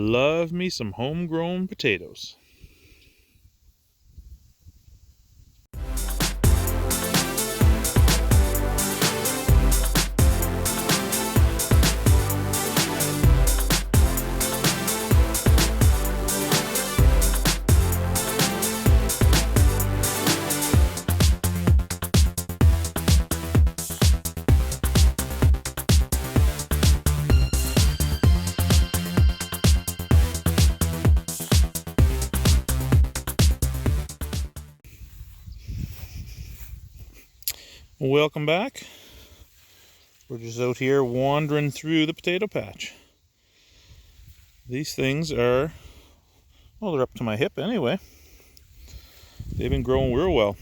Love me some homegrown potatoes. Welcome back. We're just out here wandering through the potato patch. These things are, well, they're up to my hip anyway. They've been growing real well.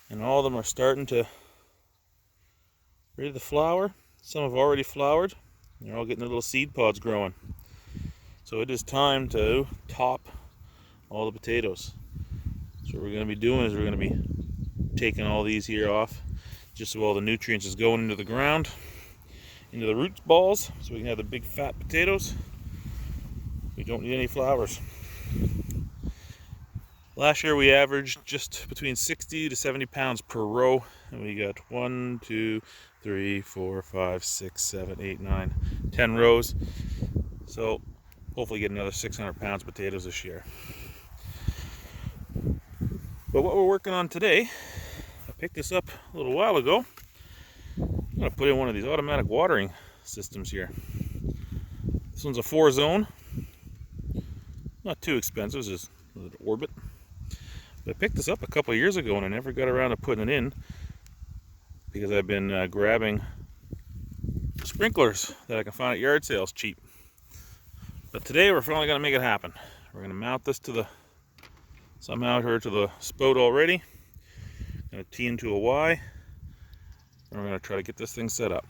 And all of them are starting to ready to flower. Some have already flowered. They're all getting their little seed pods growing. So it is time to top all the potatoes. So what we're going to be doing is we're going to be taking all these here off just so all the nutrients is going into the ground, into the root balls, so we can have the big fat potatoes. We don't need any flowers. Last year we averaged just between 60 to 70 pounds per row, and we got 1, 2, 3, 4, 5, 6, 7, 8, 9, 10 rows. So hopefully get another 600 pounds of potatoes this year. But what we're working on today, I picked this up a little while ago. I'm going to put in one of these automatic watering systems here. This one's a 4-zone. Not too expensive, it's just a little Orbit. But I picked this up a couple of years ago and I never got around to putting it in because I've been grabbing sprinklers that I can find at yard sales cheap. But today we're finally going to make it happen. We're going to mount this to the somehow here to the spout already. Going to tee into a Y, and we're going to try to get this thing set up.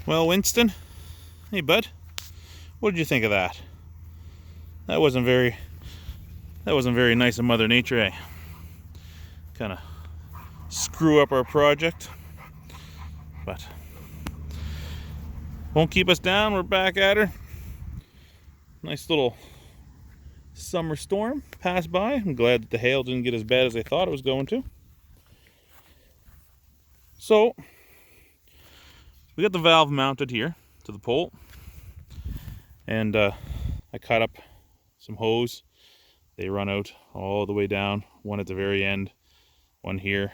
Well, Winston, hey bud, what did you think of that? That wasn't very nice of Mother Nature, eh? Kind of screw up our project, but won't keep us down. We're back at her. Nice little summer storm passed by. I'm glad that the hail didn't get as bad as I thought it was going to. So we got the valve mounted here to the pole, and I cut up some hose. They run out all the way down, one at the very end, one here,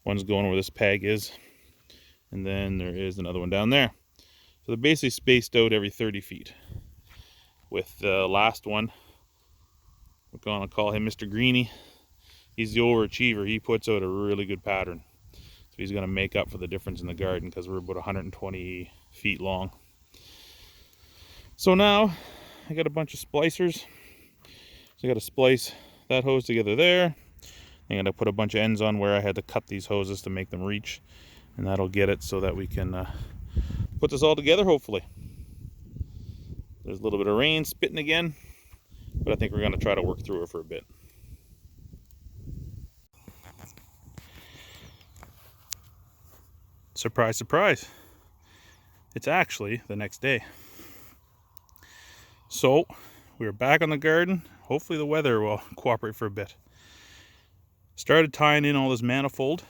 one's going where this peg is, and then there is another one down there. So they're basically spaced out every 30 feet. With the last one, we're going to call him Mr. Greenie. He's the overachiever. He puts out a really good pattern. So he's going to make up for the difference in the garden because we're about 120 feet long. So now I got a bunch of splicers. So I got to splice that hose together there. I'm going to put a bunch of ends on where I had to cut these hoses to make them reach. And that'll get it so that we can put this all together hopefully. There's a little bit of rain spitting again. but I think we're going to try to work through it for a bit. Surprise, surprise. It's actually the next day. So we're back on the garden. Hopefully the weather will cooperate for a bit. Started tying in all this manifold,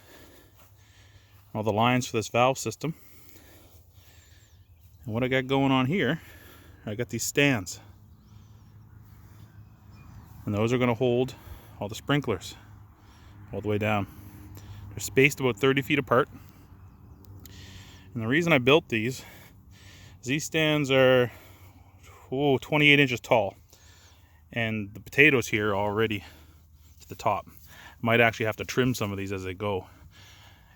all the lines for this valve system. And what I got going on here, I got these stands. And those are going to hold all the sprinklers all the way down. They're spaced about 30 feet apart. And the reason I built these is these stands are 28 inches tall. And the potatoes here are already to the top. Might actually have to trim some of these as they go.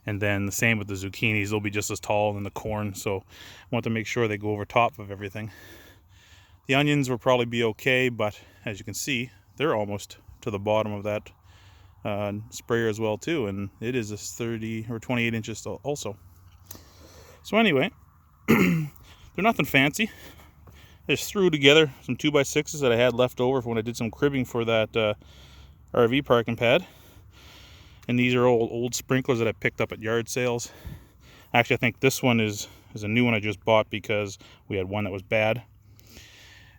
And then the same with the zucchinis, they'll be just as tall, and the corn, so I want to make sure they go over top of everything. The onions will probably be okay, but as you can see, they're almost to the bottom of that sprayer as well too, and it is a 30 or 28 inches also. So anyway, they're nothing fancy. I just threw together some 2x6s that I had left over from when I did some cribbing for that RV parking pad. And these are old sprinklers that I picked up at yard sales. Actually, I think this one is a new one I just bought because we had one that was bad.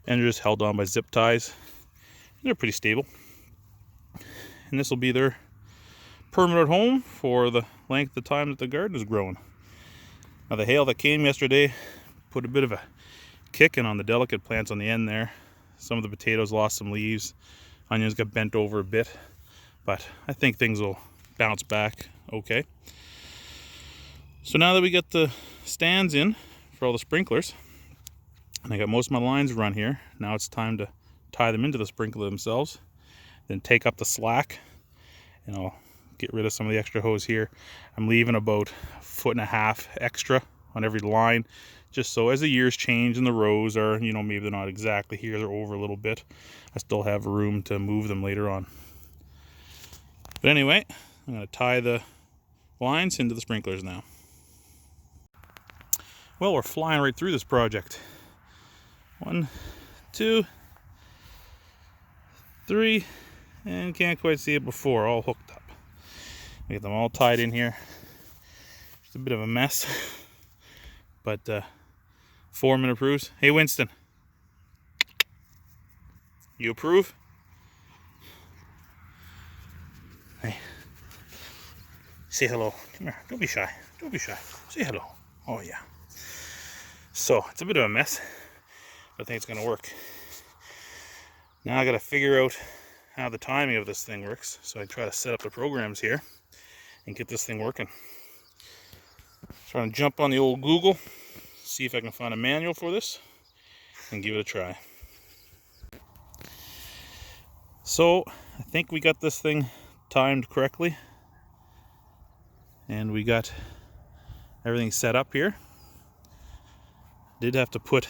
And they're just held on by zip ties. They're pretty stable. And this will be their permanent home for the length of time that the garden is growing. Now the hail that came yesterday put a bit of a kicking on the delicate plants on the end there. Some of the potatoes lost some leaves. Onions got bent over a bit. But I think things will bounce back okay. So now that we got the stands in for all the sprinklers, and I got most of my lines run here, now it's time to tie them into the sprinkler themselves, then take up the slack, and I'll get rid of some of the extra hose here. I'm leaving about 1.5 foot extra on every line, just so as the years change and the rows are, maybe they're not exactly here, they're over a little bit, I still have room to move them later on. But anyway, I'm going to tie the lines into the sprinklers now. Well, we're flying right through this project. 1, 2, 3, and can't quite see it before, all hooked up. We get them all tied in here. Just a bit of a mess, but Foreman approves. Hey Winston, you approve? Hey, say hello. Come here, don't be shy. Don't be shy. Say hello. Oh yeah. So it's a bit of a mess, but I think it's gonna work. Now I gotta figure out how the timing of this thing works. So I try to set up the programs here and get this thing working. Trying to jump on the old Google, see if I can find a manual for this and give it a try. So I think we got this thing timed correctly, and we got everything set up here. Did have to put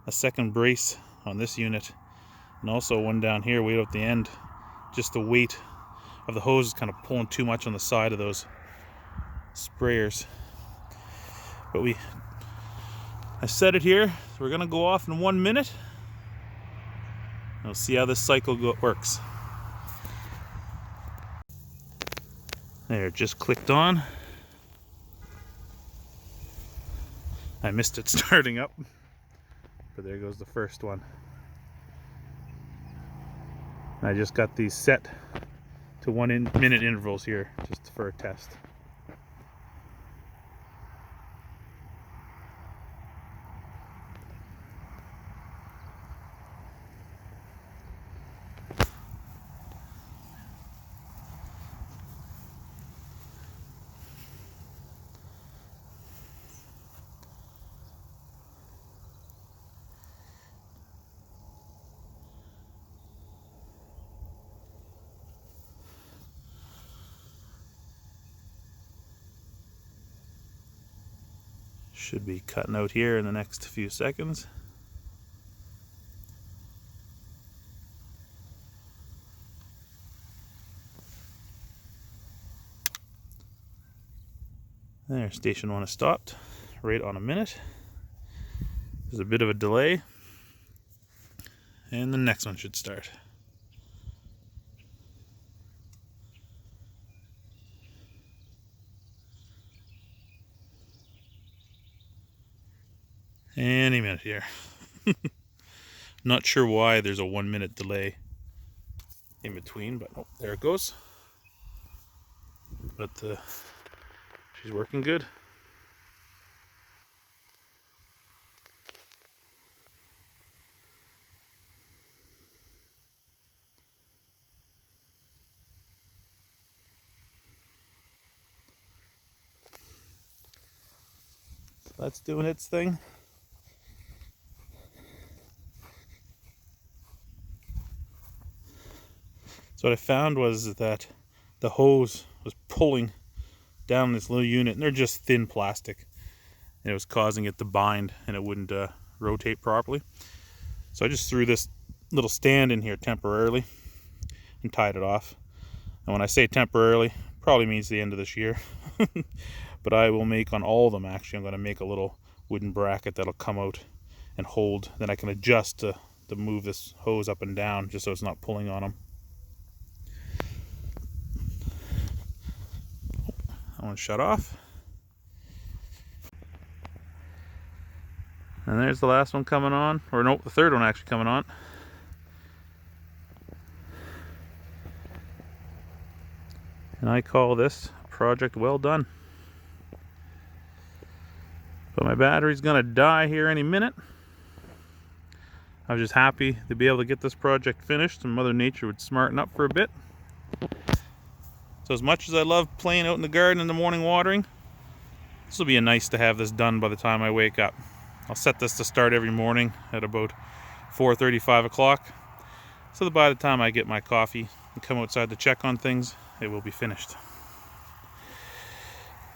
a second brace on this unit, and also one down here way at the end. Just the weight of the hose is kind of pulling too much on the side of those sprayers. But I set it here, so we're gonna go off in 1 minute. We'll see how this cycle works. There, it just clicked on. I missed it starting up, but there goes the first one. I just got these set to 1 minute intervals here, just for a test. Should be cutting out here in the next few seconds. There, station 1 has stopped right on a minute. There's a bit of a delay. And the next one should start. Any minute here. Not sure why there's a 1 minute delay in between, but oh, there it goes. But she's working good. So that's doing its thing. So what I found was that the hose was pulling down this little unit, and they're just thin plastic, and it was causing it to bind and it wouldn't rotate properly. So I just threw this little stand in here temporarily and tied it off. And when I say temporarily, probably means the end of this year. But I will make on all of them, actually, I'm going to make a little wooden bracket that'll come out and hold. Then I can adjust to move this hose up and down just so it's not pulling on them. That one shut off. And there's the last one coming on. Or no, the third one actually coming on. And I call this project well done. But my battery's gonna die here any minute. I was just happy to be able to get this project finished and Mother Nature would smarten up for a bit. So as much as I love playing out in the garden in the morning watering, this will be nice to have this done by the time I wake up. I'll set this to start every morning at about 4:30, 5 o'clock. So that by the time I get my coffee and come outside to check on things, it will be finished.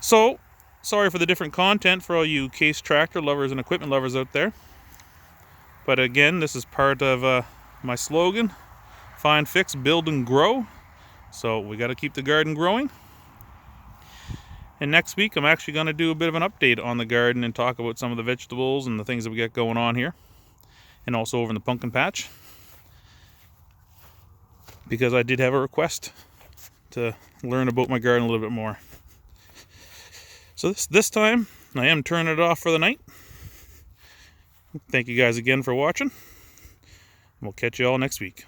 So, sorry for the different content for all you Case tractor lovers and equipment lovers out there. But again, this is part of my slogan, find, fix, build, and grow. So we got to keep the garden growing. And next week, I'm actually going to do a bit of an update on the garden and talk about some of the vegetables and the things that we got going on here. And also over in the pumpkin patch. Because I did have a request to learn about my garden a little bit more. So this time, I am turning it off for the night. Thank you guys again for watching. We'll catch you all next week.